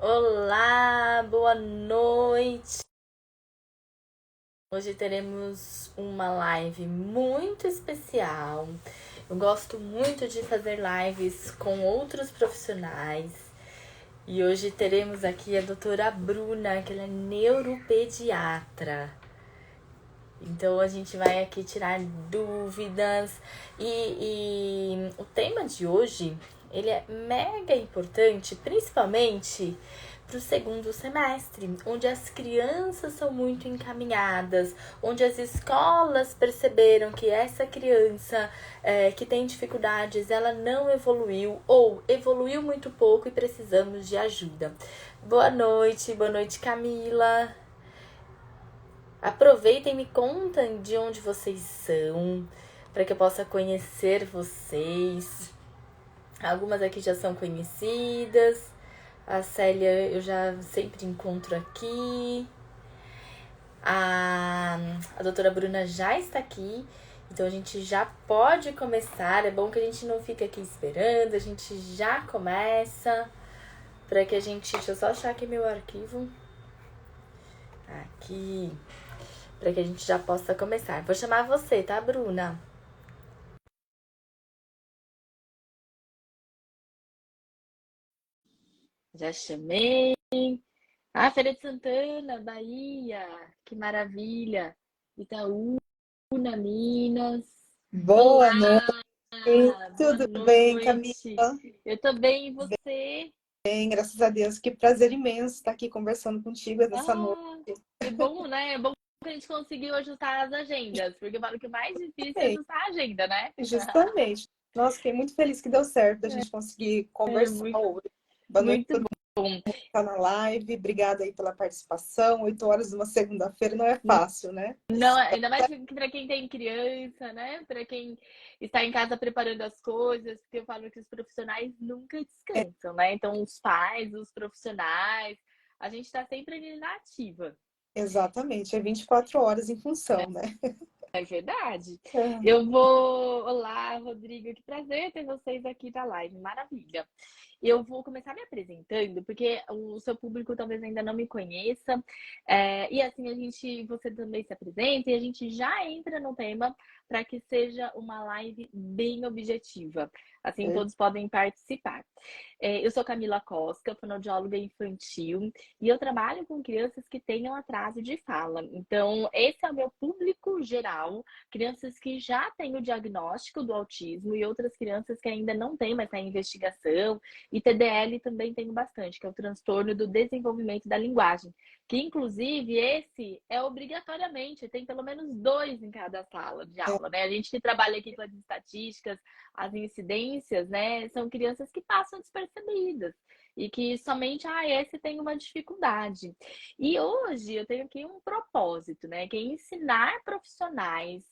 Olá, boa noite. Hoje teremos uma live muito especial. Eu gosto muito de fazer lives com outros profissionais. E hoje teremos aqui a doutora Bruna, que ela é neuropediatra. Então a gente vai aqui tirar dúvidas e o tema de hoje, ele é mega importante, principalmente para o segundo semestre, onde as crianças são muito encaminhadas, onde as escolas perceberam que essa criança que tem dificuldades, ela não evoluiu ou evoluiu muito pouco e precisamos de ajuda. Boa noite Camila. Aproveitem e me contem de onde vocês são, para que eu possa conhecer vocês. Algumas aqui já são conhecidas. A Célia eu já sempre encontro aqui. A doutora Bruna já está aqui. Então a gente já pode começar. É bom que a gente não fique aqui esperando. A gente já começa. Para que a gente... Deixa eu só achar aqui meu arquivo. Aqui. Para que a gente já possa começar. Vou chamar você, tá, Bruna? Já chamei. Ah, Feira de Santana, Bahia. Que maravilha. Itaúna, Minas. Boa Olá, noite, boa tudo bem, Camila? noite. Eu tô bem, e você? Bem, graças a Deus. Que prazer imenso estar aqui conversando contigo nessa noite. Ah, que bom, né? É bom que a gente conseguiu ajustar as agendas, porque eu falo que o mais difícil é Bem, ajustar a agenda, né? justamente. Nossa, fiquei muito feliz que deu certo da gente conseguir É conversar muito, hoje. Boa noite a muito todo mundo bom. que está na live. Obrigada aí pela participação. 8 horas de uma segunda-feira não é fácil, né? Não, ainda mais para quem tem criança, né? Para quem está em casa preparando as coisas, porque eu falo que os profissionais nunca descansam, né? Então, os pais, os profissionais, a gente está sempre ali na ativa. Exatamente, é 24 horas em função, né? É verdade. É. Eu vou. Olá, Rodrigo, que prazer ter vocês aqui na live, maravilha. Eu vou começar me apresentando, porque o seu público talvez ainda não me conheça. E assim você também se apresenta e a gente já entra no tema para que seja uma live bem objetiva. Assim todos podem participar. Eu sou Camila Costa, fonoaudióloga infantil, e eu trabalho com crianças que tenham atraso de fala. Então, esse é o meu público geral, crianças que já têm o diagnóstico do autismo e outras crianças que ainda não têm, mas está em investigação. E TDL também tenho bastante, que é o transtorno do desenvolvimento da linguagem, que inclusive esse é obrigatoriamente, tem pelo menos 2 em cada sala de É, aula, né? A gente que trabalha aqui com as estatísticas, as incidências, né? São crianças que passam despercebidas e que somente, esse tem uma dificuldade. E hoje eu tenho aqui um propósito, né? Que é ensinar profissionais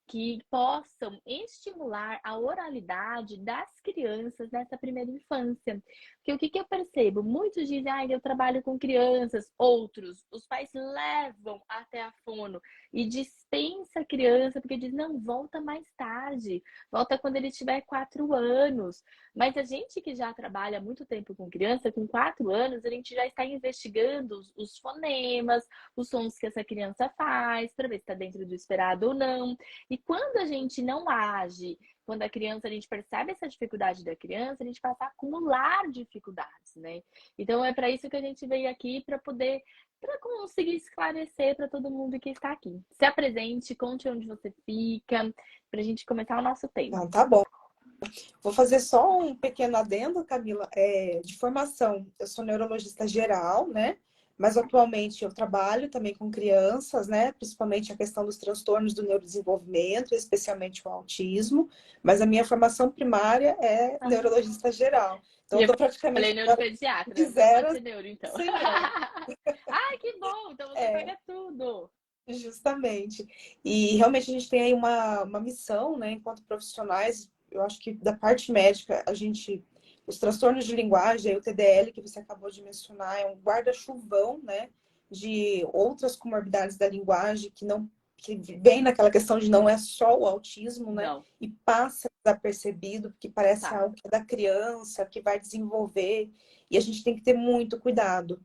que possam estimular a oralidade das crianças nessa primeira infância. Porque o que eu percebo? Muitos dizem, eu trabalho com crianças, outros, os pais levam até a fono e dispensa a criança, porque diz, não, volta mais tarde, volta quando ele tiver 4 anos. Mas a gente que já trabalha há muito tempo com criança, com 4 anos, a gente já está investigando os fonemas, os sons que essa criança faz, para ver se está dentro do esperado ou não. E quando a gente não age, quando a gente percebe essa dificuldade da criança, a gente passa a acumular dificuldades, né? Então é para isso que a gente veio aqui, para conseguir esclarecer para todo mundo que está aqui. Se apresente, conte onde você fica, para a gente começar o nosso tema. não, tá bom. Vou fazer só um pequeno adendo, Camila, de formação. Eu sou neurologista geral, né? Mas atualmente eu trabalho também com crianças, né? Principalmente a questão dos transtornos do neurodesenvolvimento, especialmente o autismo. Mas a minha formação primária é Ah, neurologista geral. Então, e eu eu estou falei praticamente agora de neuropediatra, não pode zero ser neuro, então. a 100 anos. Ai, que bom! Então você É, pega tudo. justamente. E realmente a gente tem aí uma missão, né, enquanto profissionais, eu acho que da parte médica, os transtornos de linguagem, aí o TDL que você acabou de mencionar, é um guarda-chuvão, né, de outras comorbidades da linguagem que não que vem naquela questão de não é só o autismo, né? Não, E passa desapercebido, porque parece tá. algo que é da criança, que vai desenvolver, e a gente tem que ter muito cuidado,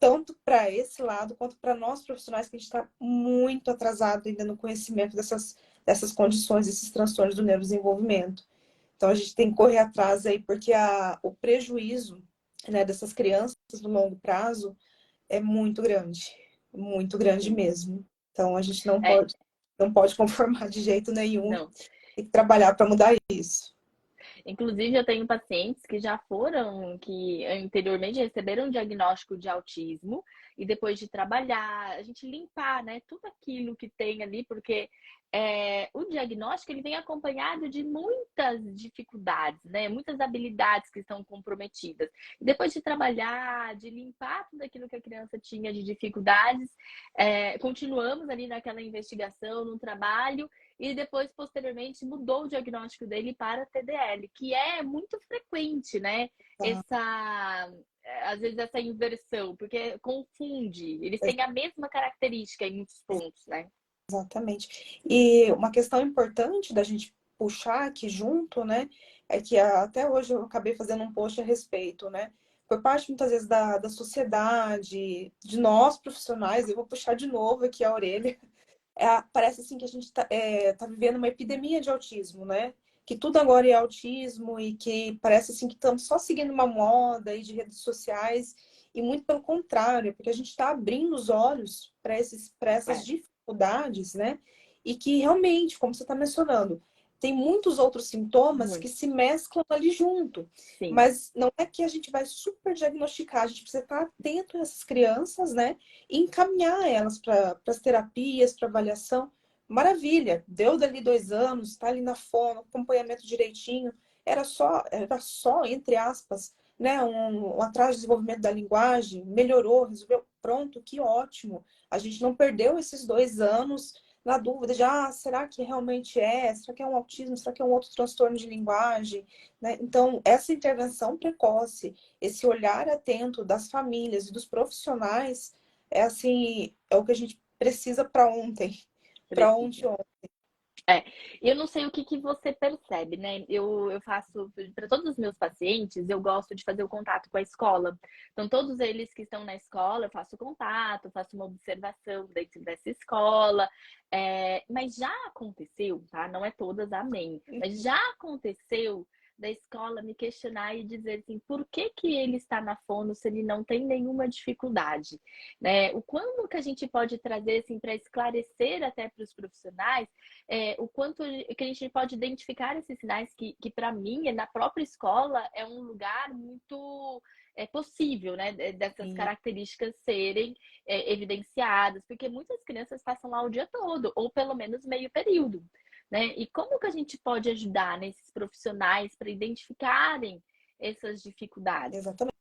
tanto para esse lado, quanto para nós profissionais, que a gente está muito atrasado ainda no conhecimento dessas condições, desses transtornos do neurodesenvolvimento. Então, a gente tem que correr atrás aí, porque o prejuízo, né, dessas crianças no longo prazo é muito grande Sim. mesmo. Então, a gente É, não pode conformar de jeito nenhum, não. tem que trabalhar para mudar isso. Inclusive, eu tenho pacientes que já foram, que anteriormente receberam um diagnóstico de autismo, e depois de trabalhar, a gente limpar, né, tudo aquilo que tem ali, porque o diagnóstico ele vem acompanhado de muitas dificuldades, né, muitas habilidades que estão comprometidas. E depois de trabalhar, de limpar tudo aquilo que a criança tinha de dificuldades, continuamos ali naquela investigação, no trabalho, e depois, posteriormente, mudou o diagnóstico dele para TDL, que é muito frequente, né? Tá? Às vezes essa inversão, porque confunde. Eles têm a mesma característica em muitos pontos, né? Exatamente. E uma questão importante da gente puxar aqui junto, né, é que até hoje eu acabei fazendo um post a respeito, né, por parte muitas vezes da sociedade, de nós profissionais, eu vou puxar de novo aqui a orelha. Parece assim que a gente tá vivendo uma epidemia de autismo, né? Que tudo agora é autismo e que parece assim que estamos só seguindo uma moda aí de redes sociais, e muito pelo contrário, porque a gente está abrindo os olhos para essas É, dificuldades, né? E que realmente, como você está mencionando, tem muitos outros sintomas que muito. se mesclam ali junto. Sim. Mas não é que a gente vai super diagnosticar, a gente precisa estar atento a essas crianças, né? E encaminhar elas para as terapias, para avaliação. Maravilha, deu dali 2 anos, está ali na fono, acompanhamento direitinho. Era só, entre aspas, né, um atraso de desenvolvimento da linguagem, melhorou, resolveu, pronto, que ótimo. A gente não perdeu esses 2 anos na dúvida de, será que realmente é? Será que é um autismo? Será que é um outro transtorno de linguagem? Né? Então, essa intervenção precoce, esse olhar atento das famílias e dos profissionais, é assim, é o que a gente precisa para ontem, para ontem, Precisa. É, eu não sei o que você percebe, né? Eu faço, para todos os meus pacientes, eu gosto de fazer o contato com a escola. Então, todos eles que estão na escola, eu faço contato, faço uma observação dentro dessa escola. Mas já aconteceu, tá? Não é todas, amém. Mas já aconteceu da escola me questionar e dizer assim, por que que ele está na fono se ele não tem nenhuma dificuldade, né? O quanto que a gente pode trazer assim para esclarecer até para os profissionais o quanto que a gente pode identificar esses sinais que para mim, na própria escola, é um lugar muito possível, né? Dessas E, características serem evidenciadas, porque muitas crianças passam lá o dia todo, ou pelo menos meio período, né? E como que a gente pode ajudar nesses profissionais para identificarem essas dificuldades? exatamente.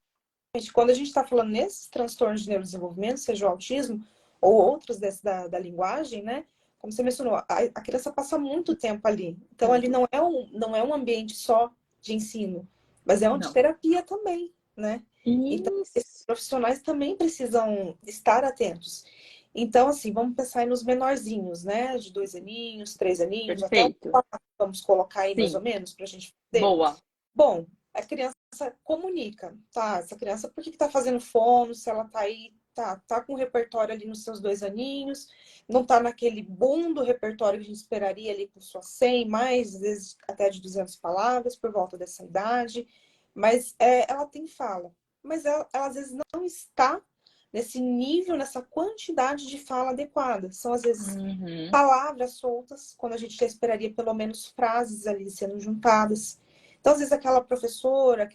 Quando a gente está falando nesses transtornos de neurodesenvolvimento, seja o autismo ou outros da linguagem, né? Como você mencionou, a criança passa muito tempo ali. Então, ali Muito. não é um ambiente só de ensino, mas é um de Não. terapia também, né? Então, esses Isso. profissionais também precisam estar atentos. Então, assim, vamos pensar aí nos menorzinhos, né? De 2 aninhos, 3 aninhos, até um Perfeito. 4, vamos colocar aí mais ou Sim. menos, para a gente entender. Boa. Bom, a criança comunica, tá? Essa criança, por que tá fazendo fono? Se ela tá aí, tá com o repertório ali nos seus 2 aninhos, não tá naquele boom do repertório que a gente esperaria ali com suas 100, mais, às vezes até de 200 palavras, por volta dessa idade, mas ela tem fala. Mas ela às vezes não está nesse nível, nessa quantidade de fala adequada. São, às vezes, Uhum. palavras soltas, quando a gente já esperaria pelo menos frases ali sendo juntadas. Então, às vezes, aquela professora,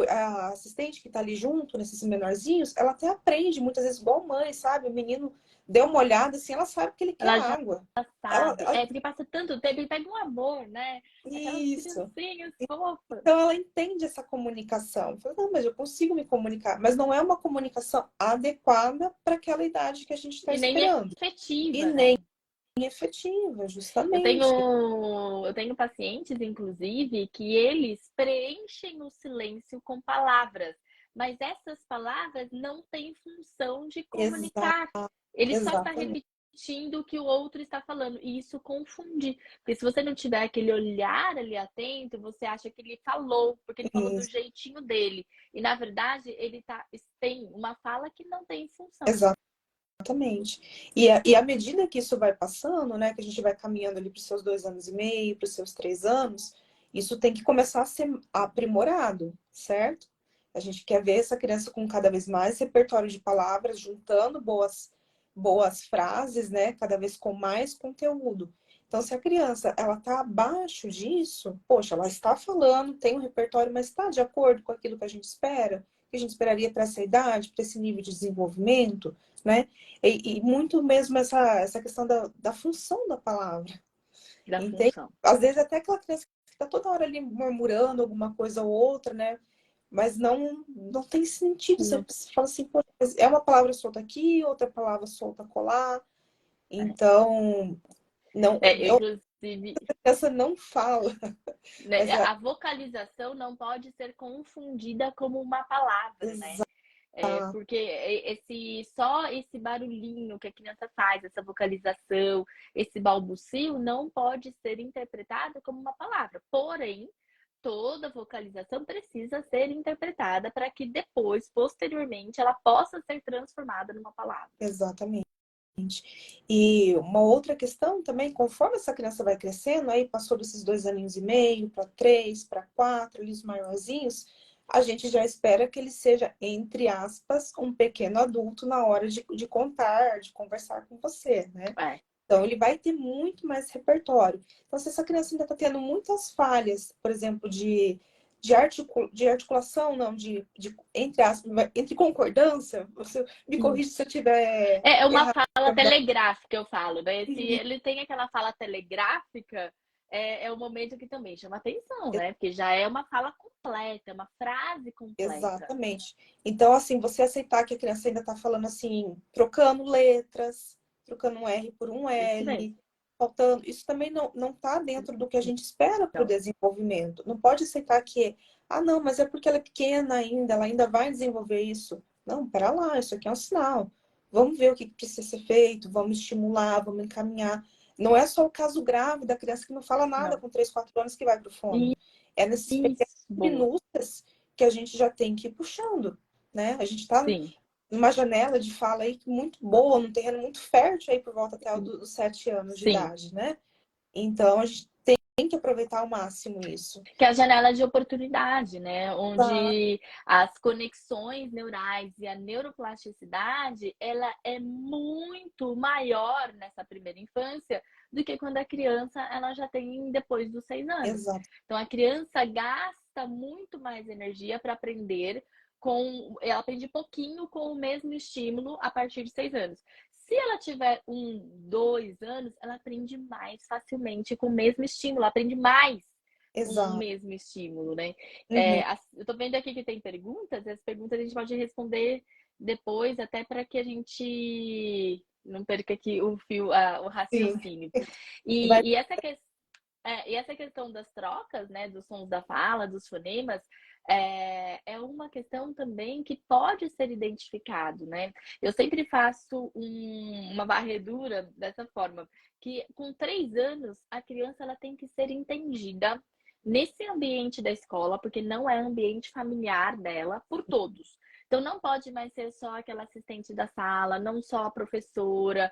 a assistente que está ali junto, nesses menorzinhos, ela até aprende, muitas vezes, igual mãe, sabe? O menino deu uma olhada, assim, ela sabe que ele quer Ela já água. sabe. Ela... É porque passa tanto tempo e pega um amor, né? Aquelas Isso. criancinhas fofas. Então, ela entende essa comunicação. Fala, não, mas eu consigo me comunicar. Mas não é uma comunicação adequada para aquela idade que a gente está E nem esperando. E efetiva, nem né? efetiva, Eu justamente. tenho, eu tenho pacientes, inclusive, que eles preenchem o silêncio com palavras, mas essas palavras não têm função de Exato, comunicar. Ele só está exatamente. repetindo sentindo o que o outro está falando. E isso confunde. Porque se você não tiver aquele olhar ali atento, você acha que ele falou, porque ele falou do Isso, jeitinho dele. E, na verdade, tem uma fala que não tem função. exatamente. E à medida que isso vai passando, né, que a gente vai caminhando ali para os seus 2 anos e meio, para os seus 3 anos, isso tem que começar a ser aprimorado, certo? A gente quer ver essa criança com cada vez mais repertório de palavras, juntando boas frases, né, cada vez com mais conteúdo. Então, se a criança ela está abaixo disso, poxa, ela está falando, tem um repertório, mas está de acordo com aquilo que a gente espera, que a gente esperaria para essa idade, para esse nível de desenvolvimento, né? E muito mesmo essa questão da função da palavra. Da Entende? função. Às vezes até aquela criança que está toda hora ali murmurando alguma coisa ou outra, né? Mas não tem sentido. Você Não. fala assim, pô, é uma palavra solta aqui, outra palavra solta colar. Então, não, Inclusive, a criança não fala. né, Mas a vocalização não pode ser confundida como uma palavra, né? Porque só esse barulhinho que a criança faz, essa vocalização, esse balbucio, não pode ser interpretado como uma palavra. Porém, toda vocalização precisa ser interpretada para que depois, posteriormente, ela possa ser transformada numa palavra. exatamente. E uma outra questão também, conforme essa criança vai crescendo, aí passou desses 2 aninhos e meio para 3, para 4, ali os maiorzinhos, a gente já espera que ele seja, entre aspas, um pequeno adulto na hora de contar, de conversar com você, né? É, Então, ele vai ter muito mais repertório. Então, se essa criança ainda está tendo muitas falhas, por exemplo, de articulação, não, entre aspas, entre concordância, você me corrige se eu tiver é uma errado. fala telegráfica, eu falo, né? Se ele tem aquela fala telegráfica, é o momento que também chama atenção, né? Porque já é uma fala completa, é uma frase completa. Exatamente. Então, assim, você aceitar que a criança ainda está falando assim, trocando letras, trocando um R por um Isso mesmo. L, faltando. Isso também não está dentro do que a gente espera para o Então, desenvolvimento. Não pode aceitar que, não, mas é porque ela é pequena ainda, ela ainda vai desenvolver isso. Não, pera lá, isso aqui é um sinal. Vamos ver o que precisa ser feito, vamos estimular, vamos encaminhar. Não é só o caso grave da criança que não fala nada não. com 3, 4 anos que vai para o fono. É nesses pequenos Isso, boa. minúcias que a gente já tem que ir puxando, né? A gente está Sim. numa janela de fala aí muito boa, num terreno muito fértil aí por volta até dos 7 anos de Sim. idade, né? Então a gente tem que aproveitar ao máximo isso. Que é a janela de oportunidade, né? Tá. Onde as conexões neurais e a neuroplasticidade, ela é muito maior nessa primeira infância do que quando a criança ela já tem depois dos 6 anos. Exato. Então a criança gasta muito mais energia para aprender ela aprende pouquinho com o mesmo estímulo a partir de 6 anos. Se ela tiver 2 anos, ela aprende mais facilmente com o mesmo estímulo, aprende mais com o Exato. mesmo estímulo, né? Uhum. Eu tô vendo aqui que tem perguntas, as perguntas a gente pode responder depois, até para que a gente não perca aqui o fio, o Sim. raciocínio. Vai. E essa questão das trocas, né, dos sons da fala, dos fonemas, é uma questão também que pode ser identificado, né? Eu sempre faço uma varredura dessa forma, que com 3 anos a criança ela tem que ser entendida nesse ambiente da escola, porque não é ambiente familiar dela por todos. Então não pode mais ser só aquela assistente da sala, não só a professora,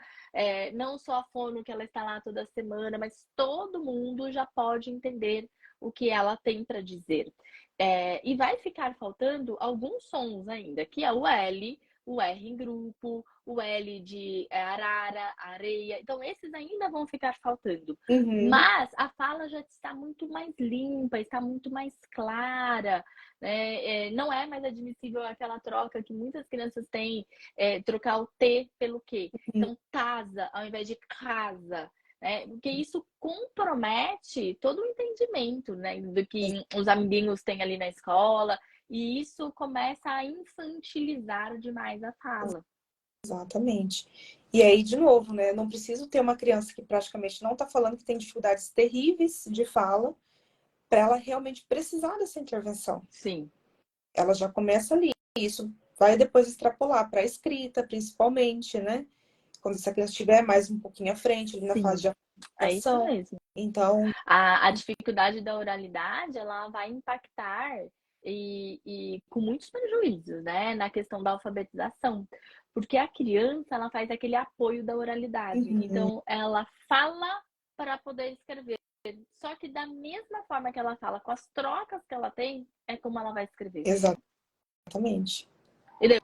não só a fono que ela está lá toda semana, mas todo mundo já pode entender o que ela tem para dizer. E vai ficar faltando alguns sons ainda, que é o L, o R em grupo, o L de arara, areia. Então, esses ainda vão ficar faltando. Uhum. Mas a fala já está muito mais limpa, está muito mais clara, né? Não é mais admissível aquela troca que muitas crianças têm, trocar o T pelo Q. Então, casa ao invés de casa. Porque isso compromete todo o entendimento, né, do que os amiguinhos têm ali na escola, e isso começa a infantilizar demais a fala. Exatamente. E aí, de novo, né? Não preciso ter uma criança que praticamente não está falando, que tem dificuldades terríveis de fala, para ela realmente precisar dessa intervenção. Sim. Ela já começa ali. Isso vai depois extrapolar para a escrita, principalmente, né? quando essa criança estiver mais um pouquinho à frente, ali na fase Sim, de é isso adaptação. mesmo. Então, A dificuldade da oralidade, ela vai impactar e com muitos prejuízos, né, na questão da alfabetização. Porque a criança, ela faz aquele apoio da oralidade. uhum, Então, ela fala para poder escrever. Só que da mesma forma que ela fala, com as trocas que ela tem, é como ela vai escrever. exatamente. E daí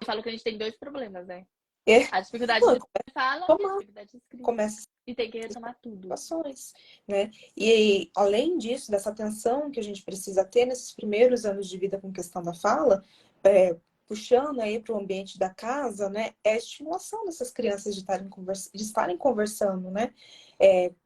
eu falo que a gente tem dois problemas, né? É, A dificuldade não, de fala e a tomar, dificuldade de escrita. começa E tem que retomar tudo. situações, né? E além disso, dessa atenção que a gente precisa ter nesses primeiros anos de vida com questão da fala, puxando aí para o ambiente da casa, né? É a estimulação dessas crianças de estarem conversando, né?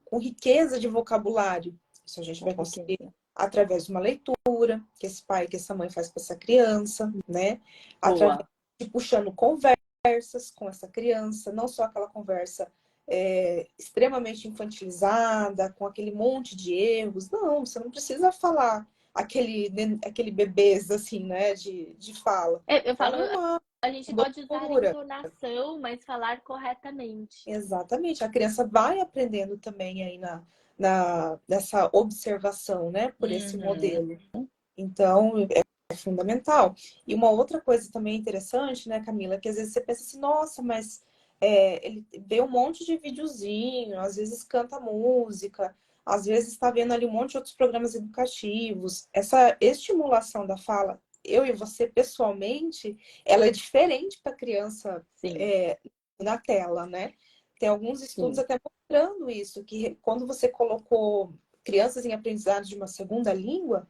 Com riqueza de vocabulário. Isso a gente Com vai conseguir riqueza. através de uma leitura que esse pai, que essa mãe faz para essa criança, né? Através Boa. de puxando conversas com essa criança, não só aquela conversa extremamente infantilizada, com aquele monte de erros. Não, você não precisa falar aquele bebês, assim, né, de fala. Eu falo, Fala normal, a gente pode usar doçura. entonação, mas falar corretamente. Exatamente. A criança vai aprendendo também aí nessa observação, né, por esse Uhum. modelo. Então, é fundamental. E uma outra coisa também interessante, né, Camila, que às vezes você pensa assim, nossa, mas ele vê um monte de videozinho, às vezes canta música, às vezes está vendo ali um monte de outros programas educativos. Essa estimulação da fala, eu e você pessoalmente, ela é diferente para a criança Sim, na tela, né? Tem alguns estudos sim. até mostrando isso, que quando você colocou crianças em aprendizado de uma segunda língua,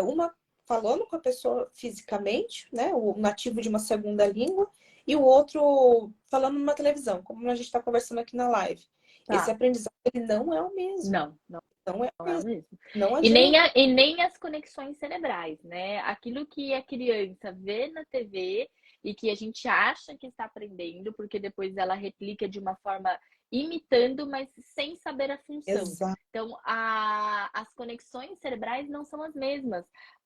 uma falando com a pessoa fisicamente, né, o nativo de uma segunda língua, e o outro falando numa televisão, como a gente está conversando aqui na live. Esse Tá. aprendizado ele não é o mesmo, Não, não, não é o não é o mesmo, mesmo. não E nem, adianta. e nem as conexões cerebrais, né? Aquilo que a criança vê na TV e que a gente acha que está aprendendo, porque depois ela replica de uma forma imitando, mas sem saber a função. Exato, Então, as conexões cerebrais não são as mesmas.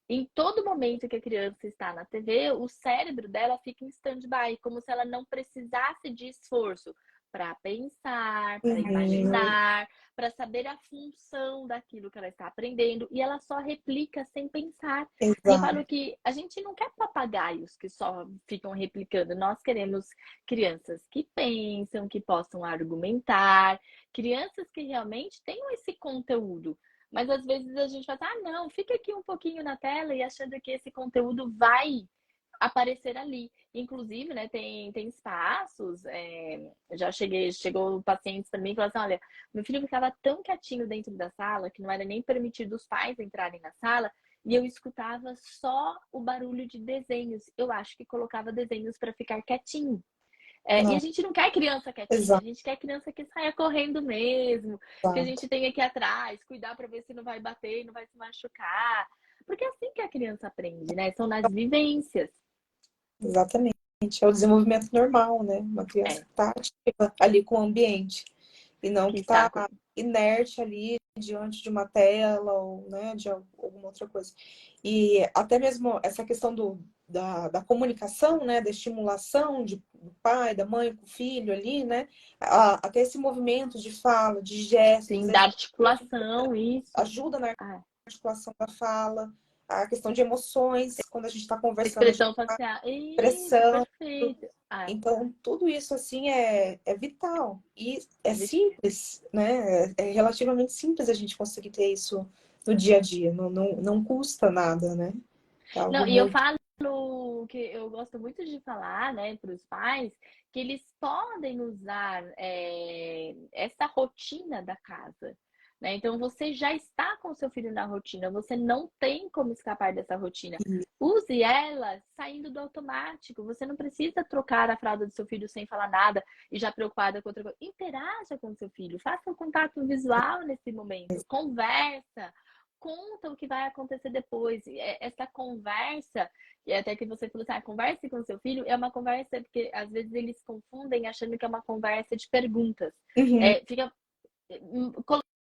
Em todo momento que a criança está na TV, o cérebro dela fica em stand-by, como se ela não precisasse de esforço para pensar, para uhum, imaginar, para saber a função daquilo que ela está aprendendo, e ela só replica sem pensar. E eu exato, falo que a gente não quer papagaios que só ficam replicando, nós queremos crianças que pensam, que possam argumentar, crianças que realmente tenham esse conteúdo. Mas às vezes a gente fala, ah, não, fica aqui um pouquinho na tela e achando que esse conteúdo vai aparecer ali. Inclusive, né, tem espaços, chegou pacientes para mim e falaram assim, olha, meu filho ficava tão quietinho dentro da sala que não era nem permitido os pais entrarem na sala e eu escutava só o barulho de desenhos. Eu acho que colocava desenhos para ficar quietinho. E a não, gente não quer criança quietinha, a exato, gente quer criança que saia correndo mesmo, que a gente tenha que ir atrás, cuidar para ver se não vai bater, não vai se machucar. Porque é assim que a criança aprende, né? São nas vivências. exatamente. É o desenvolvimento normal, né? Uma criança É, que está ativa ali com o ambiente. E não que que está está inerte ali diante de uma tela ou, né, de alguma outra coisa. E até mesmo essa questão da comunicação, né, da estimulação do pai, da mãe com o filho ali, né, até esse movimento de fala, de gestos, sim, é da articulação, isso. ajuda na Ah, articulação da fala, a questão de emoções, quando a gente está conversando, a gente expressão está facial. Isso, pressão. perfeito. Ah, Então, tudo isso, assim, é vital. E é vi- simples, né? É relativamente simples a gente conseguir ter isso no dia a dia. Não custa nada, né? É algo não, e eu muito... falo que eu gosto muito de falar, né, para os pais, que eles podem usar essa rotina da casa. Né? Então, você já está com seu filho na rotina, você não tem como escapar dessa rotina. Use ela saindo do automático. Você não precisa trocar a fralda do seu filho sem falar nada e já preocupada com outra coisa. Interaja com seu filho, faça um contato visual nesse momento, conversa, conta o que vai acontecer depois. Essa conversa, e até que você falou assim, converse com seu filho, é uma conversa, porque às vezes eles confundem achando que é uma conversa de perguntas. Uhum, Fica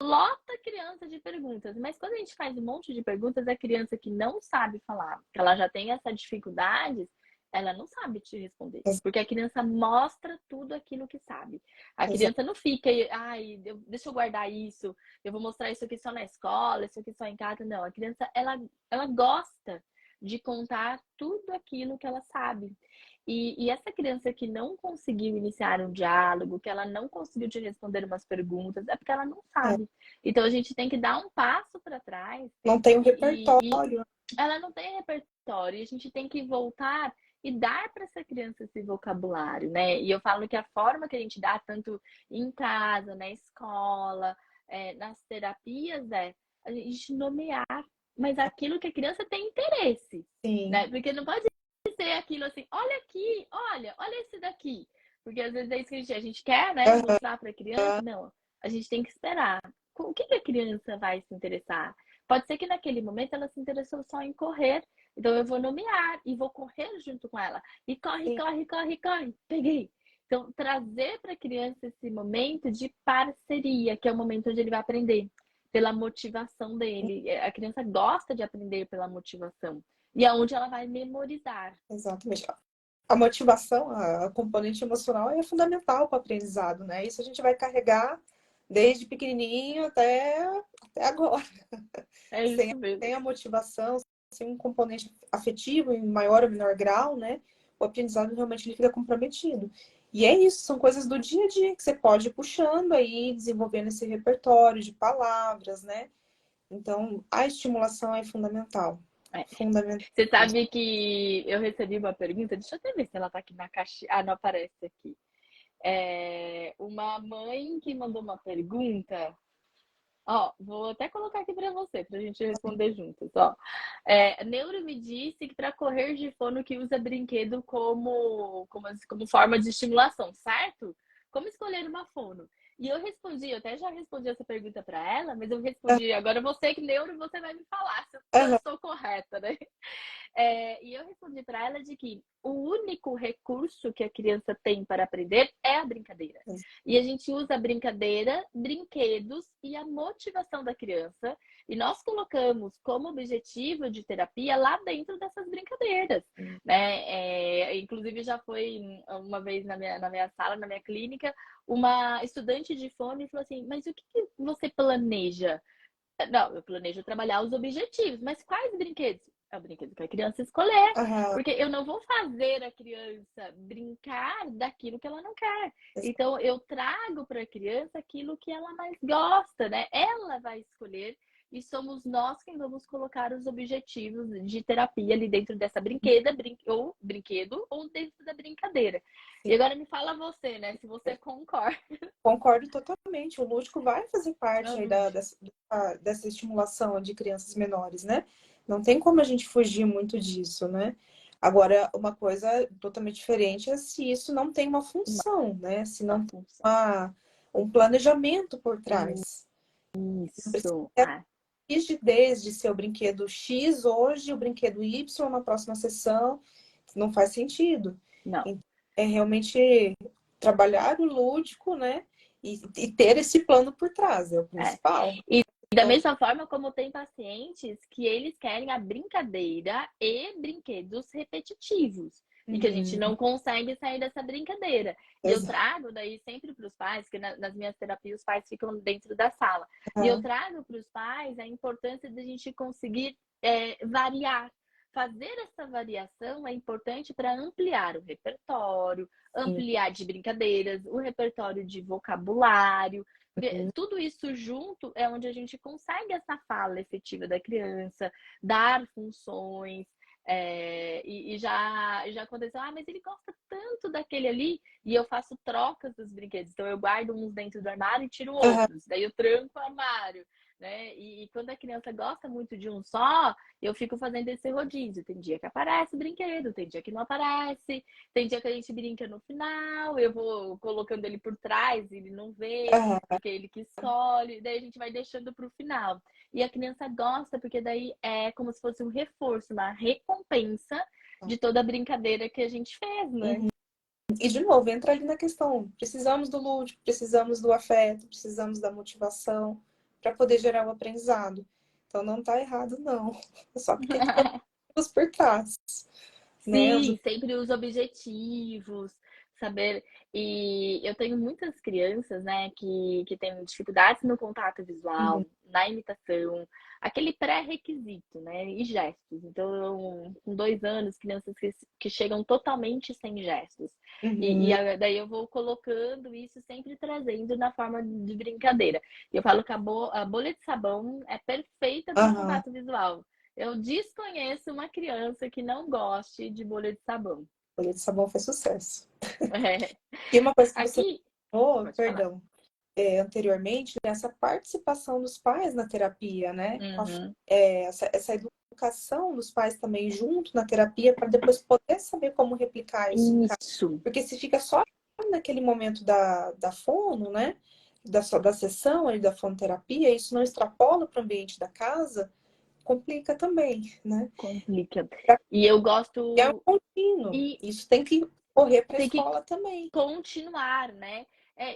lota a criança de perguntas, mas quando a gente faz um monte de perguntas, a criança que não sabe falar, que ela já tem essa dificuldade, ela não sabe te responder. Porque a criança mostra tudo aquilo que sabe. A Exato. criança não fica, ai, deixa eu guardar isso, eu vou mostrar isso aqui só na escola, isso aqui só em casa. Não, a criança, ela gosta de contar tudo aquilo que ela sabe. E essa criança que não conseguiu iniciar um diálogo, que ela não conseguiu te responder umas perguntas, é porque ela não É. sabe. Então a gente tem que dar um passo para trás Não tem um e repertório. ela não tem repertório. E a gente tem que voltar e dar para essa criança esse vocabulário, né? E eu falo que a forma que a gente dá, tanto em casa, na escola, nas terapias, é a gente nomear, mas aquilo que a criança tem interesse, Sim. né? Porque não pode ser aquilo assim, olha aqui, olha esse daqui. Porque às vezes é isso que a gente quer, né? Mostrar para a criança. Não, a gente tem que esperar. O que a criança vai se interessar? Pode ser que naquele momento ela se interessou só em correr. Então eu vou nomear e vou correr junto com ela. E corre, Sim. corre, corre, corre. Peguei. Então, trazer para a criança esse momento de parceria, que é o momento onde ele vai aprender, pela motivação dele. A criança gosta de aprender pela motivação. E é onde ela vai memorizar. Exatamente. A motivação, a componente emocional é fundamental para o aprendizado, né? Isso a gente vai carregar desde pequenininho até agora. É isso mesmo. Sem a motivação, sem um componente afetivo em maior ou menor grau, né? O aprendizado realmente ele fica comprometido. E é isso, são coisas do dia a dia que você pode ir puxando aí, desenvolvendo esse repertório de palavras, né? Então, a estimulação é fundamental. Fundamental. Você sabe que eu recebi uma pergunta, deixa eu até ver se ela tá aqui na caixa. Ah, não aparece aqui. Uma mãe que mandou uma pergunta. Ó, vou até colocar aqui para você, para a gente responder juntos. Ó, Neuro me disse que para correr de fono que usa brinquedo como forma de estimulação, certo? Como escolher uma fono? E eu respondi, eu até já respondi essa pergunta para ela, mas eu respondi, agora você que neuro, você vai me falar se eu estou correta, né? E eu respondi para ela de que o único recurso que a criança tem para aprender é a brincadeira. E a gente usa a brincadeira, brinquedos e a motivação da criança. E nós colocamos como objetivo de terapia lá dentro dessas brincadeiras, né? Inclusive já foi uma vez na minha sala, na minha clínica, uma estudante de fono e falou assim, mas o que você planeja? Não, eu planejo trabalhar os objetivos, mas quais brinquedos? É o brinquedo que a criança escolher. Porque eu não vou fazer a criança brincar daquilo que ela não quer. Então, eu trago para a criança aquilo que ela mais gosta, né? Ela vai escolher e somos nós quem vamos colocar os objetivos de terapia ali dentro dessa brinquedo ou dentro da brincadeira. E agora me fala você, né? Se você concorda. Concordo totalmente. O lúdico vai fazer parte aí dessa estimulação de crianças menores, né? Não tem como a gente fugir muito disso, né? Agora, uma coisa totalmente diferente é se isso não tem uma função, né? Se não tem um planejamento por trás. Isso. Rigidez de ser o brinquedo X hoje, o brinquedo Y na próxima sessão, não faz sentido. Não. Então, é realmente trabalhar o lúdico, né? E ter esse plano por trás, é o principal. E da mesma forma como tem pacientes que eles querem a brincadeira e brinquedos repetitivos. E que a gente não consegue sair dessa brincadeira. E eu trago daí sempre para os pais, que nas minhas terapias os pais ficam dentro da sala. E eu trago para os pais a importância de a gente conseguir variar. Fazer essa variação é importante para ampliar o repertório, ampliar de brincadeiras, o repertório de vocabulário. Tudo isso junto é onde a gente consegue essa fala efetiva da criança, dar funções. E já aconteceu, mas ele gosta tanto daquele ali, e eu faço trocas dos brinquedos. Então eu guardo uns dentro do armário e tiro outros, daí eu tranco o armário, né? E quando a criança gosta muito de um só, eu fico fazendo esse rodízio. Tem dia que aparece o brinquedo, tem dia que não aparece, tem dia que a gente brinca no final, eu vou colocando ele por trás, ele não vê, porque ele que escolhe, daí a gente vai deixando para o final. E a criança gosta, porque daí é como se fosse um reforço, uma recompensa de toda a brincadeira que a gente fez, né? E, de novo, entra ali na questão, precisamos do lúdico, precisamos do afeto, precisamos da motivação para poder gerar o aprendizado. Então, não está errado, não. Só que tem que ter por trás. né? Sim, sempre os objetivos, saber. E eu tenho muitas crianças, né, que têm dificuldades no contato Uhum, visual, na imitação, aquele pré-requisito, né, e gestos. Então, com 2 anos, crianças que chegam totalmente sem gestos. uhum. Daí eu vou colocando isso, sempre trazendo na forma de brincadeira. E eu falo que a bolha de sabão é perfeita para o Aham. contato visual. Eu desconheço uma criança que não goste de bolha de sabão. Folha de sabão foi sucesso. É. E uma coisa que você Aqui, falou, pode falar. perdão, anteriormente, nessa participação dos pais na terapia, né? Uhum. Essa educação dos pais também junto na terapia para depois poder saber como replicar isso em casa. Isso, Porque se fica só naquele momento da fono, né? Da sessão ali da fonoterapia, isso não extrapola para o ambiente da casa, complica também, né? complica. Pra- E eu É um gosto. contínuo. E Isso tem que correr para a tem que escola também. continuar, né?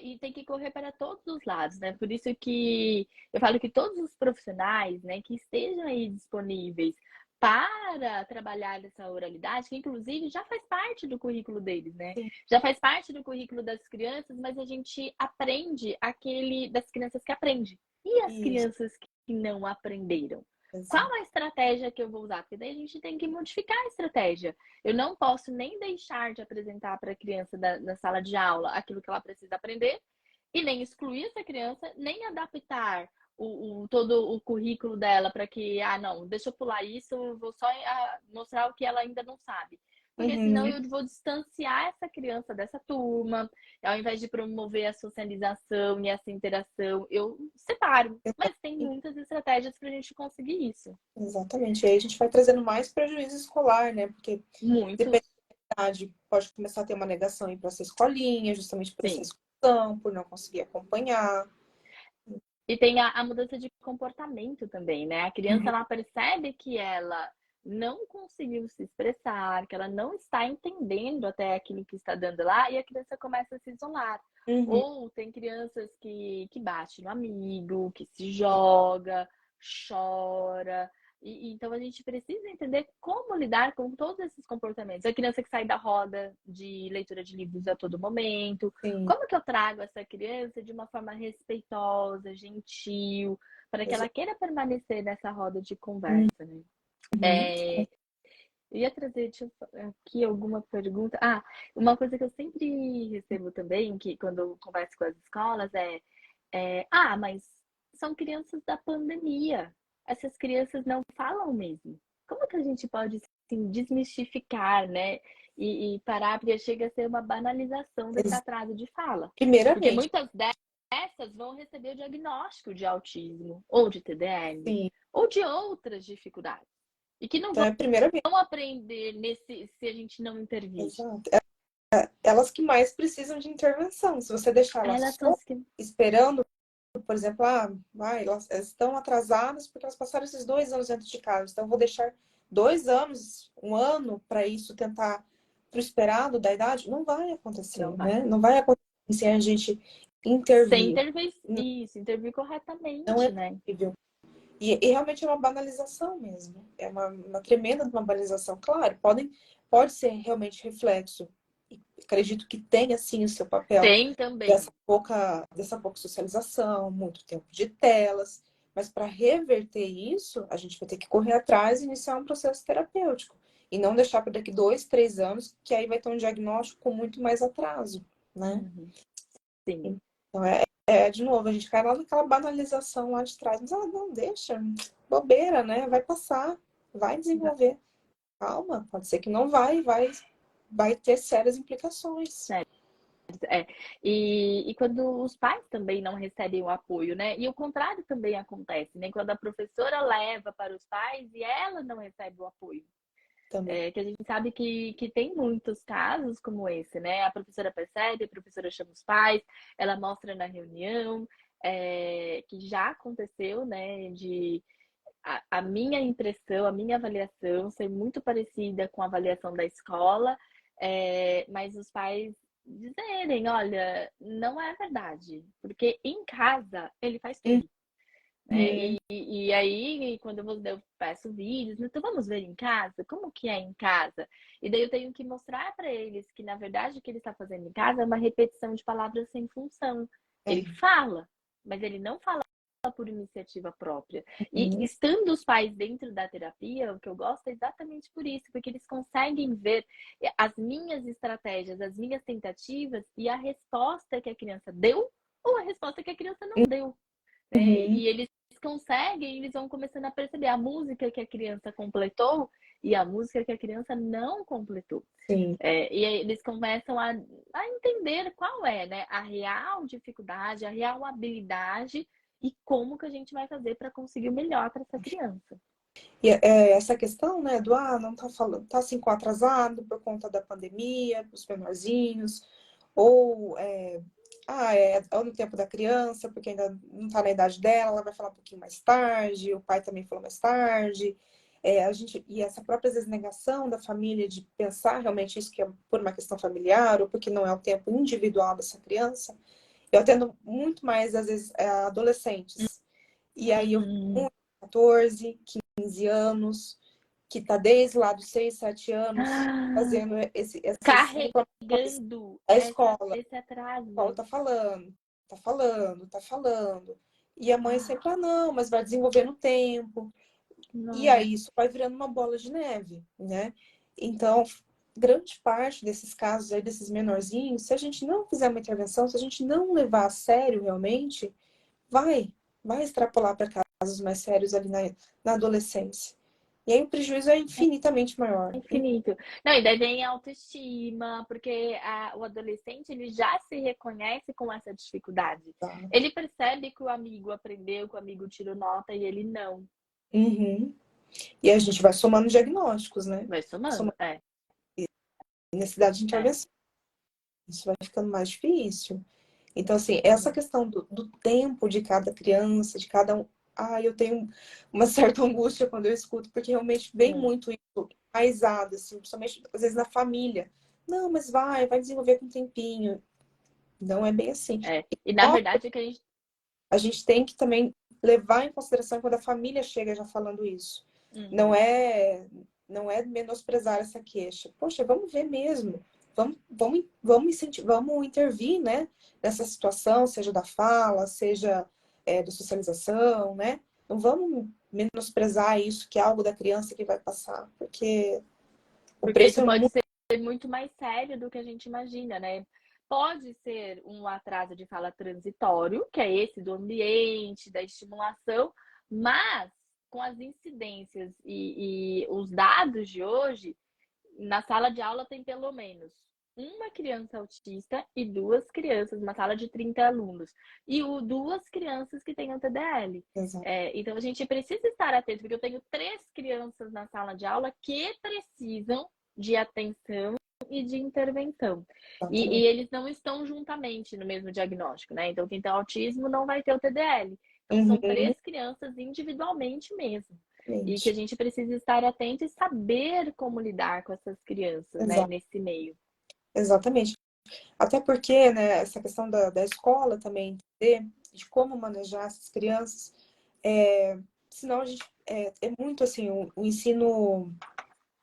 E tem que correr para todos os lados, né? Por isso que eu falo que todos os profissionais, né, que estejam aí disponíveis para trabalhar essa oralidade, que inclusive já faz parte do currículo deles, né? Sim, Já faz parte do currículo das crianças, mas a gente aprende aquele das crianças que aprendem. E as isso, crianças que não aprenderam? Qual exato. a estratégia que eu vou usar? Porque daí a gente tem que modificar a estratégia. Eu não posso nem deixar de apresentar para a criança na sala de aula aquilo que ela precisa aprender e nem excluir essa criança, nem adaptar todo o currículo dela para que, não, deixa eu pular isso, vou só mostrar o que ela ainda não sabe. Porque senão Uhum, eu vou distanciar essa criança dessa turma, ao invés de promover a socialização e essa interação, eu separo. Mas tem muitas estratégias para a gente conseguir isso. exatamente. E aí a gente vai trazendo mais prejuízo escolar, né? Porque depende Muitos, da idade, pode começar a ter uma negação em ir para essa escolinha, justamente por essa sim. exclusão, por não conseguir acompanhar. E tem a mudança de comportamento também, né? A criança Uhum, ela percebe que ela não conseguiu se expressar, que ela não está entendendo até aquilo que está dando lá, e a criança começa a se isolar. uhum. Ou tem crianças que bate no amigo, que se joga, chora. Então a gente precisa entender como lidar com todos esses comportamentos. A criança que sai da roda de leitura de livros a todo momento, Sim, como que eu trago essa criança de uma forma respeitosa, gentil, para que ela queira permanecer nessa roda de conversa, né? uhum. É, eu ia trazer aqui alguma pergunta. Uma coisa que eu sempre recebo também, que quando eu converso com as escolas, mas são crianças da pandemia. Essas crianças não falam mesmo. Como que a gente pode assim, desmistificar, né? E parar, porque chega a ser uma banalização desse atraso de fala. Porque Primeiramente, muitas dessas vão receber o diagnóstico de autismo, ou de TDAH, sim. ou de outras dificuldades. E que não Então, primeiramente, vão aprender se a gente não intervir. exato. Elas que mais precisam de intervenção. Se você deixar elas Elas são só as que. esperando, por exemplo, elas estão atrasadas porque elas passaram esses 2 anos dentro de casa. Então, eu vou deixar 2 anos, 1 ano para isso tentar para o esperado da idade. Não vai Não acontecer, vai. né? Não vai acontecer se a gente Sem intervir. intervir. Isso, intervir Não é corretamente, né? possível. E realmente é uma banalização mesmo. É uma tremenda uma banalização. Claro, pode ser realmente reflexo. E acredito que tenha, sim, o seu papel Tem também. dessa pouca socialização, muito tempo de telas. Mas para reverter isso, a gente vai ter que correr atrás e iniciar um processo terapêutico. E não deixar para daqui 2, 3 anos, que aí vai ter um diagnóstico com muito mais atraso, né? Uhum. Sim. Então, de novo, a gente cai lá naquela banalização lá de trás. Mas, não, deixa, bobeira, né? Vai passar, vai desenvolver. Calma, pode ser que não vai ter sérias implicações. Sério. É. E quando os pais também não recebem o apoio, né? E o contrário também acontece, né? Quando a professora leva para os pais e ela não recebe o apoio. Também. Que a gente sabe que tem muitos casos como esse, né? A professora percebe, a professora chama os pais, ela mostra na reunião, que já aconteceu, né? A minha impressão, a minha avaliação ser muito parecida com a avaliação da escola, mas os pais dizerem, olha, não é verdade, porque em casa ele faz Hum, tudo. né? E aí, quando eu peço vídeos, então vamos ver em casa? Como que é em casa? E daí eu tenho que mostrar para eles que, na verdade, o que ele está fazendo em casa é uma repetição de palavras sem função. Ele É. fala, mas ele não fala por iniciativa própria. E Uhum. estando os pais dentro da terapia, o que eu gosto é exatamente por isso, porque eles conseguem ver as minhas estratégias, as minhas tentativas e a resposta que a criança deu ou a resposta que a criança não deu, né? Uhum. E eles conseguem, eles vão começando a perceber a música que a criança completou e a música que a criança não completou. Sim. E aí eles começam a entender qual é, né, a real dificuldade, a real habilidade e como que a gente vai fazer para conseguir o melhor para essa criança. E essa questão, né, do não tá falando, tá 5 atrasado por conta da pandemia, os menorzinhos, ou é no tempo da criança, porque ainda não tá na idade dela, ela vai falar um pouquinho mais tarde, o pai também falou mais tarde. E essa própria às vezes, negação da família de pensar realmente isso que é por uma questão familiar ou porque não é o tempo individual dessa criança. Eu atendo muito mais, às vezes, adolescentes. E aí eu Hum. 14, 15 anos, que está desde lá dos 6, 7 anos, Ah, fazendo essas reclamações. carregando A escola, esse a escola atraso. está falando, está falando, está falando. E a mãe Ah, sempre, não, mas vai desenvolver no tempo. E não. aí isso vai virando uma bola de neve, né? Então, grande parte desses casos aí, desses menorzinhos, se a gente não fizer uma intervenção, se a gente não levar a sério realmente, vai, vai extrapolar para casos mais sérios ali na adolescência. E aí o prejuízo é infinitamente maior. Infinito. Não, e daí vem a autoestima, porque o adolescente ele já se reconhece com essa dificuldade. Exato. Ele percebe que o amigo aprendeu, que o amigo tirou nota e ele não. Uhum. E a gente vai somando diagnósticos, né? Vai somando. Somando necessidade de É. intervenção. Isso vai ficando mais difícil. Então, assim, essa Uhum. questão do tempo de cada criança, de cada um. Eu tenho uma certa angústia quando eu escuto, porque realmente vem Hum. muito isso enraizado, assim, principalmente às vezes na família. Não, mas vai desenvolver com um tempinho. Não é bem assim. E na verdade é que A gente tem que também levar em consideração quando a família chega já falando isso. Não Uhum. é, não é menosprezar essa queixa. Poxa, vamos ver mesmo. Vamos intervir, né, nessa situação, seja da fala, seja da socialização, né? Não vamos menosprezar isso, que é algo da criança que vai passar, porque o Porque preço isso é pode muito. ser muito mais sério do que a gente imagina, né? Pode ser um atraso de fala transitório, que é esse do ambiente, da estimulação, mas com as incidências e os dados de hoje, na sala de aula tem pelo menos uma criança autista e duas crianças, uma sala de 30 alunos, e duas crianças que têm o TDL. Então a gente precisa estar atento, porque eu tenho 3 crianças na sala de aula que precisam de atenção e de intervenção. E Exatamente. eles não estão juntamente no mesmo diagnóstico, né? Então, quem tem autismo não vai ter o TDL. Então, são Uhum, 3 crianças individualmente mesmo. E que a gente. gente precisa estar atento e saber como lidar com essas crianças, né, nesse meio. Exatamente. Até porque, né, essa questão da escola também, entender de como manejar essas crianças, senão a gente, é muito assim, o ensino,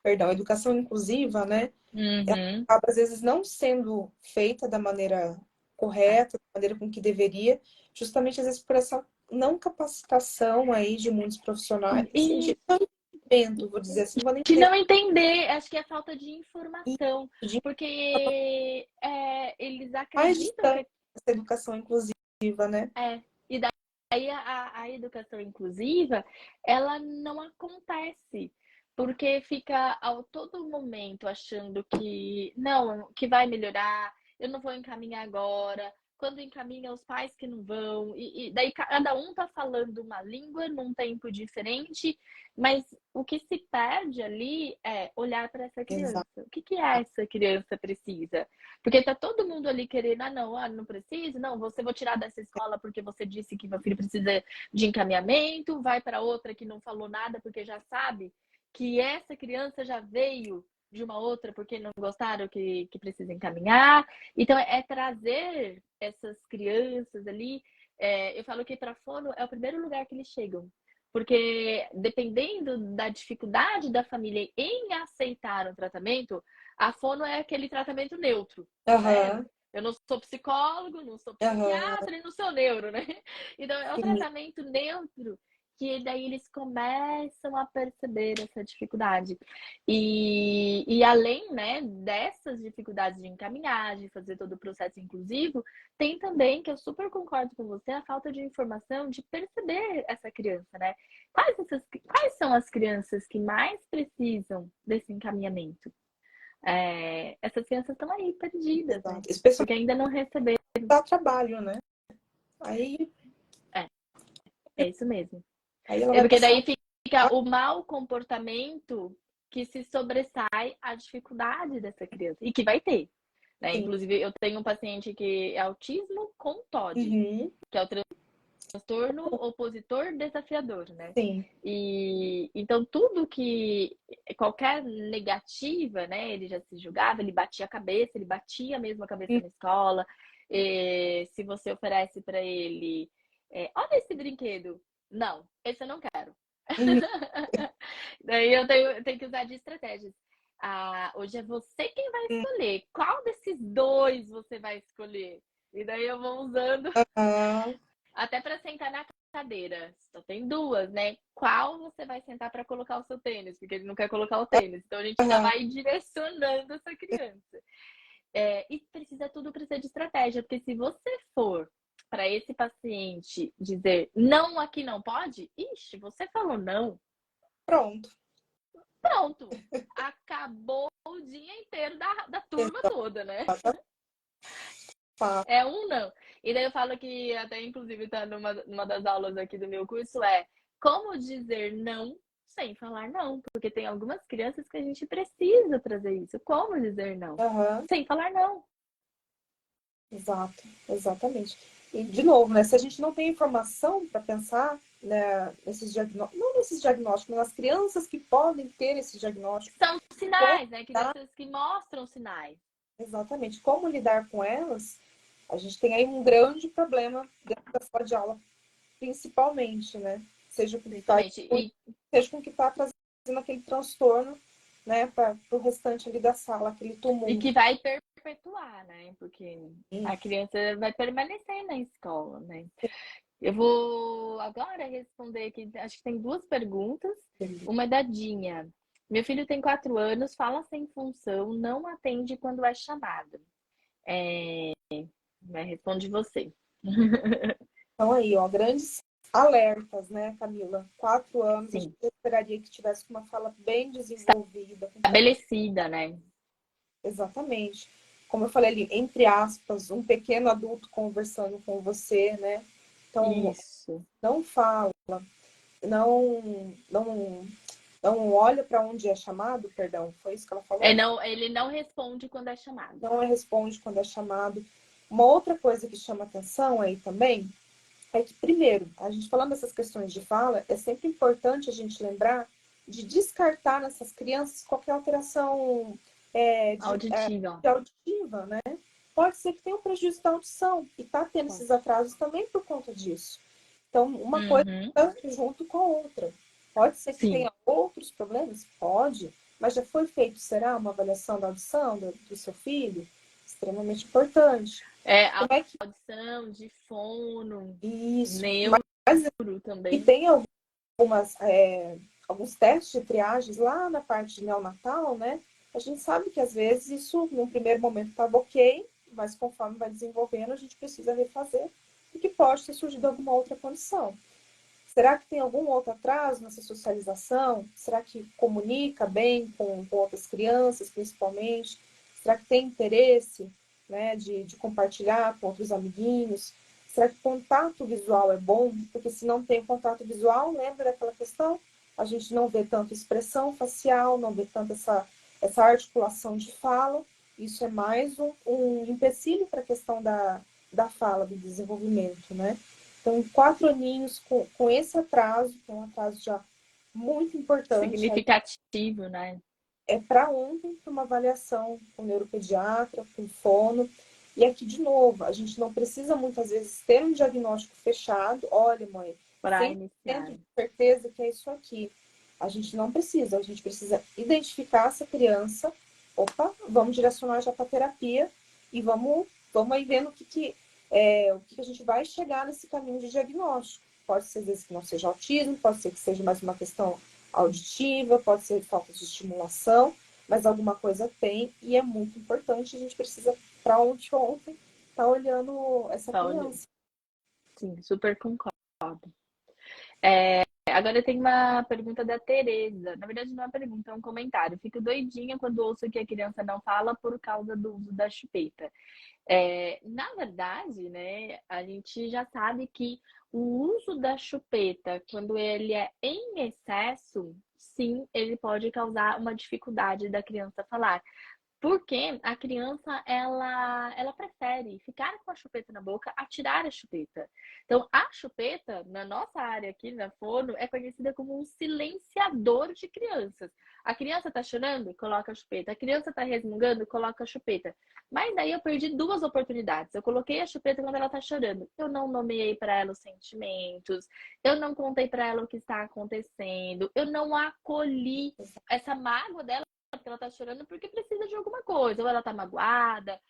perdão, a educação inclusiva, né, ela Uhum. acaba às vezes não sendo feita da maneira É. correta, da maneira com que deveria, justamente às vezes por essa não capacitação aí de muitos profissionais, assim, E de não entendimento, vou dizer assim, não vou nem de dizer não entender, acho que é falta de informação, isso, de porque eles mais acreditam distante que dessa educação inclusiva, né? e daí a educação inclusiva, ela não acontece, porque fica ao todo momento achando que não, que vai melhorar, eu não vou encaminhar agora, quando encaminha os pais que não vão, e daí cada um tá falando uma língua num tempo diferente, mas o que se perde ali é olhar para essa criança. Exato. O que que essa criança precisa? Porque tá todo mundo ali querendo, não precisa, não, você vou tirar dessa escola porque você disse que meu filho precisa de encaminhamento, vai para outra que não falou nada porque já sabe que essa criança já veio de uma outra porque não gostaram que precisa encaminhar. Então, é trazer essas crianças ali eu falo que para fono é o primeiro lugar que eles chegam. Porque dependendo da dificuldade da família em aceitar o tratamento, a fono é aquele tratamento neutro, né? Aham, Eu não sou psicólogo, não sou aham, psiquiatra e não sou neuro, né? Então é um sim, tratamento neutro que daí eles começam a perceber essa dificuldade. E além, né, dessas dificuldades de encaminhar, de fazer todo o processo inclusivo, tem também, que eu super concordo com você, a falta de informação de perceber essa criança, né? Quais são as crianças que mais precisam desse encaminhamento? Essas crianças estão aí perdidas, né? exato. Especialmente Porque ainda não receberam. dá trabalho, né? Aí, É, é isso mesmo. aí ela É vai porque passar. daí fica o mau comportamento que se sobressai à dificuldade dessa criança. E que vai ter, né? Sim. Inclusive, eu tenho um paciente que é autismo com TOD, Uhum, que é o transtorno opositor desafiador, né? sim. E então tudo que qualquer negativa, né? Ele já se julgava, ele batia a cabeça, ele batia mesmo a cabeça na escola. Se você oferece para ele, olha esse brinquedo, não, esse eu não quero. Uhum, Daí eu tenho que usar de estratégias. Hoje é você quem vai escolher. Qual desses dois você vai escolher? E daí eu vou usando aham, até para sentar na cadeira. Só tem duas, né? Qual você vai sentar para colocar o seu tênis? Porque ele não quer colocar o tênis. Então a gente já aham. vai direcionando essa criança. E precisa de estratégia, porque se você for para esse paciente dizer não, aqui não pode, ixi, você falou não, Pronto. pronto. Acabou o dia inteiro da turma toda, né? Exato. É um não. E daí eu falo que até inclusive tá numa das aulas aqui do meu curso como dizer não sem falar não, porque tem algumas crianças que a gente precisa trazer isso. Como dizer não Aham, sem falar não? exato, exatamente. E, de novo, né? Se a gente não tem informação para pensar, né, nesses diagnósticos, não nesses diagnósticos, mas nas crianças que podem ter esse diagnóstico, São como sinais, né? lidar, Crianças que mostram sinais. exatamente, como lidar com elas, a gente tem aí um grande problema dentro da sala de aula, principalmente, né? Seja com o que está Principalmente. E, seja com o que está trazendo aquele transtorno, né, para o restante ali da sala, aquele e tumulto. que vai perpetuar, né? Porque a criança vai permanecer na escola, né? Eu vou agora responder aqui, acho que tem duas perguntas. Uma é da Dinha. Meu filho tem 4 anos, fala sem função, não atende quando é chamado. Responde você. Então aí, ó, grandes alertas, né, Camila? 4 anos, a gente Sim, esperaria que tivesse com uma fala bem desenvolvida, com estabelecida, né? exatamente. Como eu falei ali, entre aspas, um pequeno adulto conversando com você, né? Então, Isso. não fala, não, não, não olha para onde é chamado, perdão, foi isso que ela falou? Não, ele não responde quando é chamado. Não responde quando é chamado. Uma outra coisa que chama atenção aí também é que, primeiro, a gente falando dessas questões de fala, é sempre importante a gente lembrar de descartar nessas crianças qualquer alteração Auditiva. de auditiva, né? Pode ser que tenha um prejuízo da audição e está tendo esses atrasos também por conta disso. Então, uma coisa Uhum. está junto com a outra. Pode ser que Sim. tenha outros problemas? Pode, mas já foi feito, será, uma avaliação da audição do seu filho? Extremamente importante. A Como é que audição, de fono, isso? neuro Mas e também. tem alguns testes de triagens lá na parte de neonatal, né? A gente sabe que às vezes isso, num primeiro momento, estava ok, mas conforme vai desenvolvendo, a gente precisa refazer, porque pode ter surgido alguma outra condição. Será que tem algum outro atraso nessa socialização? Será que comunica bem com outras crianças, principalmente? Será que tem interesse, né, de compartilhar com outros amiguinhos? Será que o contato visual é bom? Porque se não tem contato visual, lembra daquela questão? A gente não vê tanto expressão facial, não vê tanto essa articulação de fala. Isso é mais um empecilho para a questão da fala, do desenvolvimento, né? Então, 4 aninhos com esse atraso, que é um atraso já muito importante, aí Significativo, né? é para ontem, para uma avaliação com o neuropediatra, com o fono. E aqui, de novo, a gente não precisa muitas vezes ter um diagnóstico fechado. Olha, mãe, Para 100% iniciar. de certeza que é isso aqui. A gente não precisa, a gente precisa identificar essa criança. Opa, vamos direcionar já para terapia e vamos aí vendo o que a gente vai chegar nesse caminho de diagnóstico. Pode ser, às vezes, que não seja autismo, pode ser que seja mais uma questão auditiva, pode ser falta de estimulação, mas alguma coisa tem e é muito importante. A gente precisa, para ontem, tá olhando essa Só olhando. criança. Sim, super concordo. Agora eu tenho uma pergunta da Tereza. Na verdade, não é uma pergunta, é um comentário. Fico doidinha quando ouço que a criança não fala por causa do uso da chupeta. Na verdade, né, a gente já sabe que o uso da chupeta, quando ele é em excesso, sim, ele pode causar uma dificuldade da criança falar. Porque a criança, ela prefere ficar com a chupeta na boca a tirar a chupeta. Então, a chupeta, na nossa área aqui, na Fono, é conhecida como um silenciador de crianças. A criança tá chorando? Coloca a chupeta. A criança tá resmungando? Coloca a chupeta. Mas daí eu perdi duas oportunidades. Eu coloquei a chupeta quando ela tá chorando. Eu não nomeei para ela os sentimentos. Eu não contei para ela o que está acontecendo. Eu não acolhi essa mágoa dela porque ela tá chorando porque precisa de alguma coisa, ou ela tá magoada,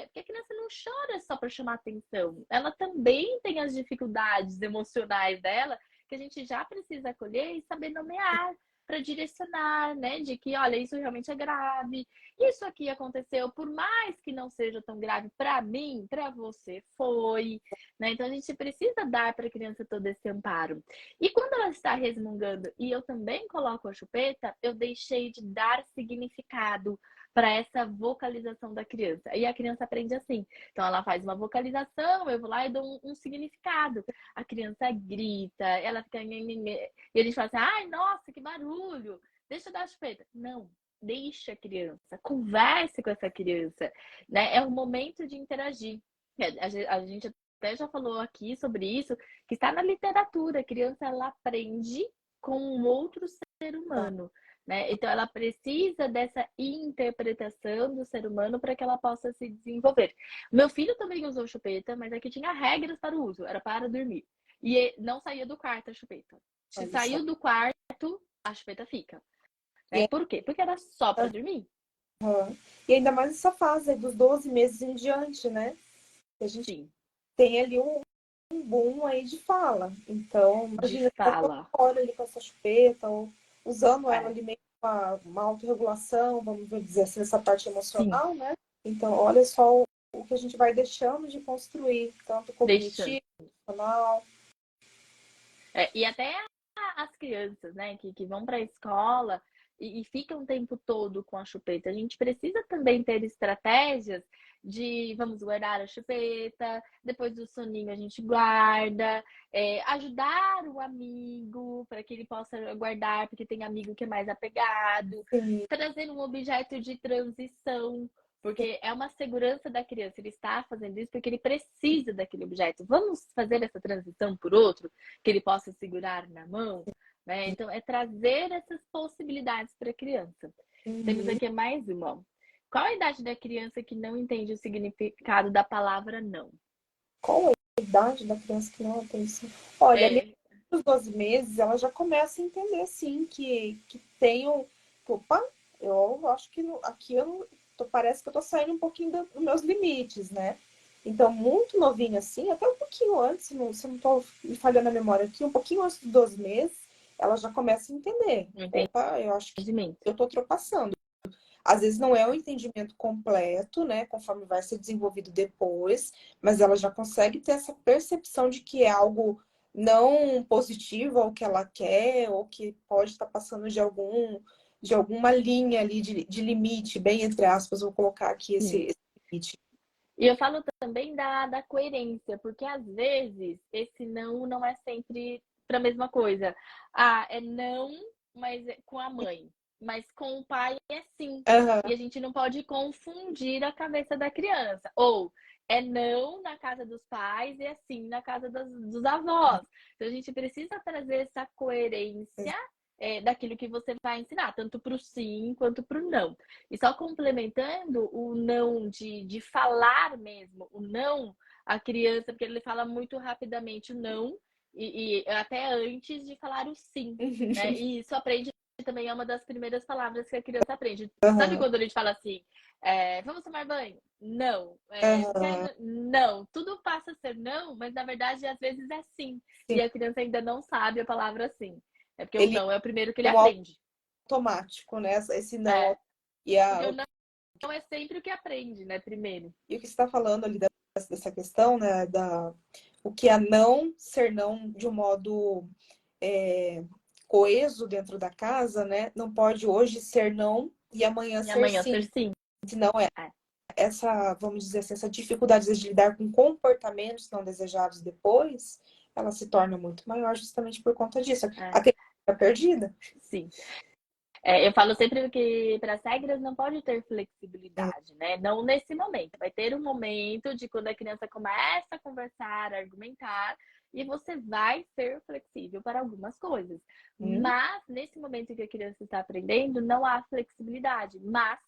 porque a criança não chora só para chamar atenção, ela também tem as dificuldades emocionais dela que a gente já precisa acolher e saber nomear para direcionar, né, de que, olha, isso realmente é grave, isso aqui aconteceu, por mais que não seja tão grave para mim, para você foi, né? Então a gente precisa dar para a criança todo esse amparo. E quando ela está resmungando e eu também coloco a chupeta, eu deixei de dar significado para essa vocalização da criança. E a criança aprende assim. Então ela faz uma vocalização, eu vou lá e dou um significado. A criança grita, ela fica. E a gente fala assim: ai, nossa, que barulho! Deixa eu dar a chupeta. Não. Deixa a criança, converse com essa criança, né? É o momento de interagir. A gente até já falou aqui sobre isso, que está na literatura. A criança, ela aprende com um outro ser humano, né? Então ela precisa dessa interpretação do ser humano para que ela possa se desenvolver. Meu filho também usou chupeta, mas aqui tinha regras para o uso, era para dormir. E não saía do quarto a chupeta. Se Olha só. saiu do quarto, a chupeta fica. Né? E, Por quê? Porque era só para dormir. e ainda mais essa fase aí dos 12 meses em diante, né? A gente Sim, tem ali um boom aí de fala. Então, de imagina, tá toda fala. hora ali com essa chupeta, ou usando ela É, ali meio com uma autorregulação, vamos dizer assim, essa parte sim, emocional, né? Então, olha só o que a gente vai deixando de construir, tanto deixando. cognitivo, emocional. E até as crianças, né, que vão para a escola e ficam o tempo todo com a chupeta. A gente precisa também ter estratégias de vamos guardar a chupeta, depois do soninho a gente guarda, ajudar o amigo para que ele possa guardar, porque tem amigo que é mais apegado, Sim, trazer um objeto de transição. Porque é uma segurança da criança, ele está fazendo isso porque ele precisa daquele objeto. Vamos fazer essa transição por outro? Que ele possa segurar na mão, né? Então, é trazer essas possibilidades para a criança. Temos uhum. aqui mais uma. Qual a idade da criança que não entende o significado da palavra não? Qual é a idade da criança que não tem isso? Olha, ali É, nos 12 meses, ela já começa a entender, sim, que tem um. Opa, eu acho que aqui parece que eu tô saindo um pouquinho dos meus limites, né? Então, muito novinho assim, até um pouquinho antes, se eu não tô me falhando a memória aqui, um pouquinho antes dos 12 meses, ela já começa a entender. um Opa, eu acho que entendimento. eu tô ultrapassando. Às vezes não é o entendimento completo, né? Conforme vai ser desenvolvido depois, mas ela já consegue ter essa percepção de que é algo não positivo ao que ela quer, ou que pode estar passando de alguma linha ali de limite, bem entre aspas, vou colocar aqui Sim. esse limite. E eu falo também da coerência, porque às vezes esse não é sempre para a mesma coisa. Ah, é não, mas com a mãe. Mas com o pai é sim. Aham, E a gente não pode confundir a cabeça da criança. Ou é não na casa dos pais e é sim na casa dos avós. Então a gente precisa trazer essa coerência daquilo que você vai ensinar, tanto para o sim quanto para o não. E só complementando o não de falar mesmo, o não, a criança, porque ele fala muito rapidamente o não, e até antes de falar o sim, né? E isso aprende também, é uma das primeiras palavras que a criança aprende. Sabe Aham, quando a gente fala assim, vamos tomar banho? Não. Você quer aham, ir Não. Tudo passa a ser não, mas na verdade às vezes é sim. sim. E a criança ainda não sabe a palavra sim. É porque o Ele não é o primeiro que ele é um aprende. automático, né? Esse não. É. E, Porque o não é sempre o que aprende, né? Primeiro. e o que você está falando ali dessa questão, né? O que é não ser não de um modo é, coeso dentro da casa, né? Não pode hoje ser não e amanhã E ser amanhã ser sim. sim. Senão É. essa, vamos dizer assim, essa dificuldade de lidar com comportamentos não desejados depois, ela se torna muito maior justamente por conta disso. É. A criança fica perdida. Sim. Eu falo sempre que para as regras não pode ter É, flexibilidade, né? Não nesse momento. Vai ter um momento de quando a criança começa a conversar, a argumentar, e você vai ser flexível para algumas coisas. hum, Mas nesse momento que a criança está aprendendo, não há flexibilidade. Mas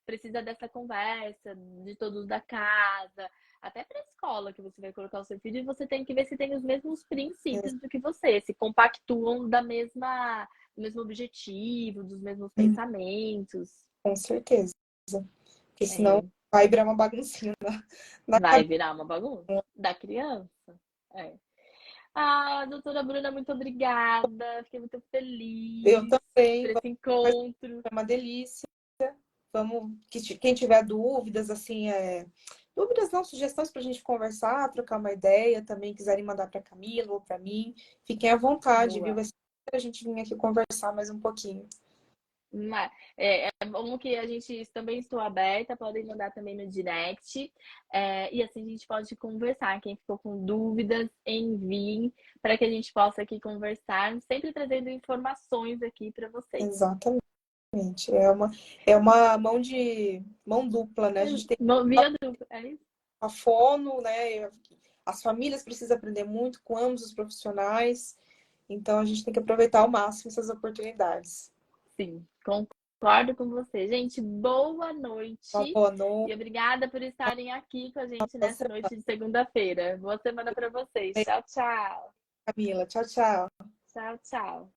precisa dessa conversa de todos da casa, até para a escola que você vai colocar o seu filho, e você tem que ver se tem os mesmos princípios do que você, se compactuam do mesmo objetivo, dos mesmos hum, pensamentos. com certeza. Porque senão É, vai virar uma baguncinha na vai cabeça. virar uma bagunça da criança. É. Ah, doutora Bruna, muito obrigada. Fiquei muito Eu feliz também, por esse vai encontro. ser uma delícia. Vamos, quem tiver dúvidas, assim, dúvidas não, sugestões para a gente conversar, trocar uma ideia, também quiserem mandar para Camila ou para mim, fiquem à vontade, viu? Boa. Vai ser a gente vir aqui conversar mais um pouquinho. É bom que a gente também estou aberta, podem mandar também no direct. E assim a gente pode conversar. Quem ficou com dúvidas, enviem para que a gente possa aqui conversar, sempre trazendo informações aqui para vocês. Exatamente. É uma mão dupla, né? A gente tem Via dupla, é isso? a fono, né? As famílias precisam aprender muito com ambos os profissionais, então a gente tem que aproveitar ao máximo essas oportunidades. Sim, concordo com você. Gente, boa Uma noite boa e noite, obrigada por estarem aqui com a gente boa nessa semana, noite de segunda-feira. Boa semana para vocês. Tchau, tchau. Camila. Tchau, tchau. Tchau, tchau.